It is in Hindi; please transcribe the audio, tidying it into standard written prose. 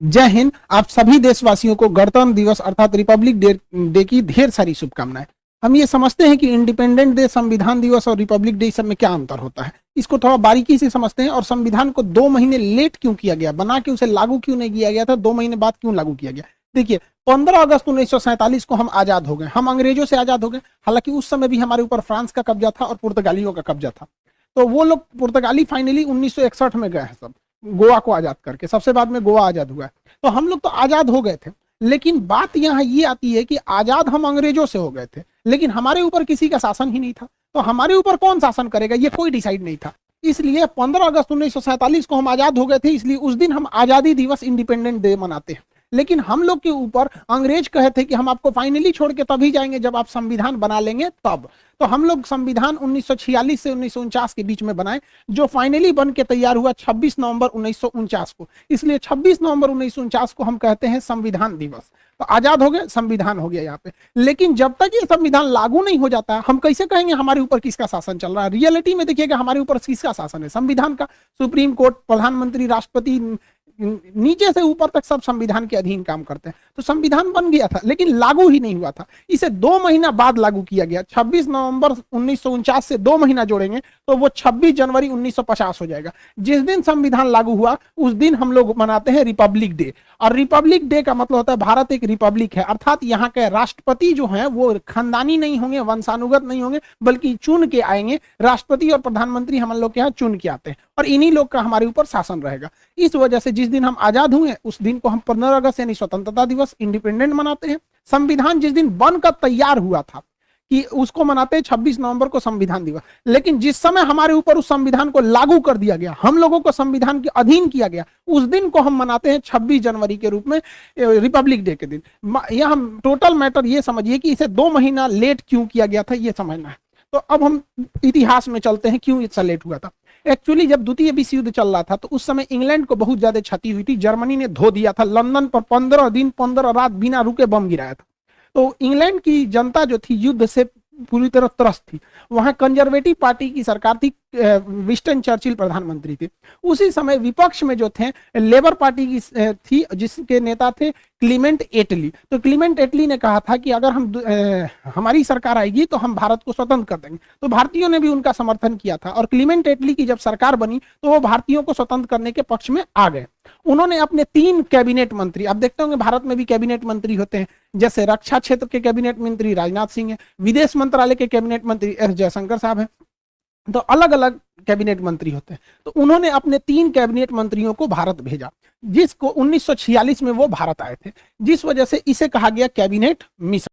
जय हिंद। आप सभी देशवासियों को गणतंत्र दिवस अर्थात रिपब्लिक डे की ढेर सारी शुभकामनाएं। हम ये समझते हैं कि इंडिपेंडेंट डे, संविधान दिवस और रिपब्लिक डे सब में क्या अंतर होता है, इसको थोड़ा बारीकी से समझते हैं। और संविधान को 2 महीने लेट क्यों किया गया, बना के उसे लागू क्यों नहीं किया गया था, 2 महीने बाद क्यों लागू किया गया। देखिए, 15 अगस्त 1947 को हम आजाद हो गए, हम अंग्रेजों से आजाद हो गए। हालांकि उस समय भी हमारे ऊपर फ्रांस का कब्जा था और पुर्तगालियों का कब्जा था। तो वो लोग पुर्तगाली फाइनली 1961 में गए हैं सब, गोवा को आजाद करके। सबसे बाद में गोवा आजाद हुआ है। तो हम लोग तो आजाद हो गए थे, लेकिन बात यहाँ ये आती है कि आजाद हम अंग्रेजों से हो गए थे, लेकिन हमारे ऊपर किसी का शासन ही नहीं था। तो हमारे ऊपर कौन शासन करेगा, ये कोई डिसाइड नहीं था। इसलिए 15 अगस्त 1947 को हम आजाद हो गए थे, इसलिए उस दिन हम आजादी दिवस, इंडिपेंडेंट डे मनाते हैं। लेकिन हम लोग के ऊपर अंग्रेज कहे थे कि हम आपको फाइनली छोड़ के तभी जाएंगे जब आप संविधान बना लेंगे तब। तो हम लोग संविधान 1946 से 1949 के बीच में बनाए, जो फाइनली बन के तैयार हुआ 26 नवंबर 1949 को। इसलिए 26 नवंबर 1949 को हम कहते हैं संविधान दिवस। तो आजाद हो गए, संविधान हो गया यहाँ पे। लेकिन जब तक ये संविधान लागू नहीं हो जाता, हम कैसे कहेंगे हमारे ऊपर किसका शासन चल रहा है। रियलिटी में देखिएगा हमारे ऊपर किसका शासन है, संविधान का। सुप्रीम कोर्ट, प्रधानमंत्री, राष्ट्रपति, नीचे से ऊपर तक सब संविधान के अधीन काम करते हैं। तो संविधान बन गया था लेकिन लागू ही नहीं हुआ था। इसे 2 महीना बाद लागू किया गया। 26 नवंबर 1949 से 2 महीना जोड़ेंगे तो वो 26 जनवरी 1950 हो जाएगा। जिस दिन संविधान लागू हुआ उस दिन हम लोग मनाते हैं रिपब्लिक डे। और रिपब्लिक डे का मतलब होता है भारत एक रिपब्लिक है, अर्थात यहाँ के राष्ट्रपति जो है वो खानदानी नहीं होंगे, वंशानुगत नहीं होंगे, बल्कि चुन के आएंगे। राष्ट्रपति और प्रधानमंत्री हम लोग के यहाँ चुन के आते हैं और इन्हीं लोग का हमारे ऊपर शासन रहेगा। इस वजह से जिस दिन हम आजाद हुए उस दिन को हम 15 अगस्त यानी स्वतंत्रता दिवस, इंडिपेंडेंट मनाते हैं। संविधान जिस दिन बनकर तैयार हुआ था कि उसको मनाते हैं 26 नवंबर को संविधान दिवस। लेकिन जिस समय हमारे ऊपर उस संविधान को लागू कर दिया गया, हम लोगों को संविधान के अधीन किया गया, उस दिन को हम मनाते हैं 26 जनवरी के रूप में, रिपब्लिक डे के दिन। यह हम टोटल मैटर ये समझिए कि इसे 2 महीना लेट क्यों किया गया था, ये समझना है। तो अब हम इतिहास में चलते हैं, क्यों इतना लेट हुआ था। एक्चुअली जब द्वितीय विश्व युद्ध चल रहा था तो उस समय इंग्लैंड को बहुत ज्यादा क्षति हुई थी। जर्मनी ने धो दिया था, लंदन पर 15 दिन 15 रात बिना रुके बम गिराया था। तो इंग्लैंड की जनता जो थी युद्ध से पूरी तरह त्रस्त थी। वहां कंजर्वेटिव पार्टी की सरकार थी, विंस्टन चर्चिल प्रधानमंत्री थे। उसी समय विपक्ष में जो थे लेबर पार्टी की थी, जिसके नेता थे क्लीमेंट एटली। तो क्लीमेंट एटली ने कहा था कि अगर हमारी सरकार आएगी तो हम भारत को स्वतंत्र कर देंगे। तो भारतीयों ने भी उनका समर्थन किया था और क्लीमेंट एटली की जब सरकार बनी तो वो भारतीयों को स्वतंत्र करने के पक्ष में आ गए। उन्होंने अपने 3 कैबिनेट मंत्री, आप देखते होंगे भारत में भी कैबिनेट मंत्री होते हैं, जैसे रक्षा क्षेत्र के कैबिनेट मंत्री राजनाथ सिंह है, विदेश मंत्रालय के कैबिनेट मंत्री एस जयशंकर साहब हैं। तो अलग अलग कैबिनेट मंत्री होते हैं। तो उन्होंने अपने 3 कैबिनेट मंत्रियों को भारत भेजा, जिसको 1946 में वो भारत आए थे, जिस वजह से इसे कहा गया कैबिनेट मिशन।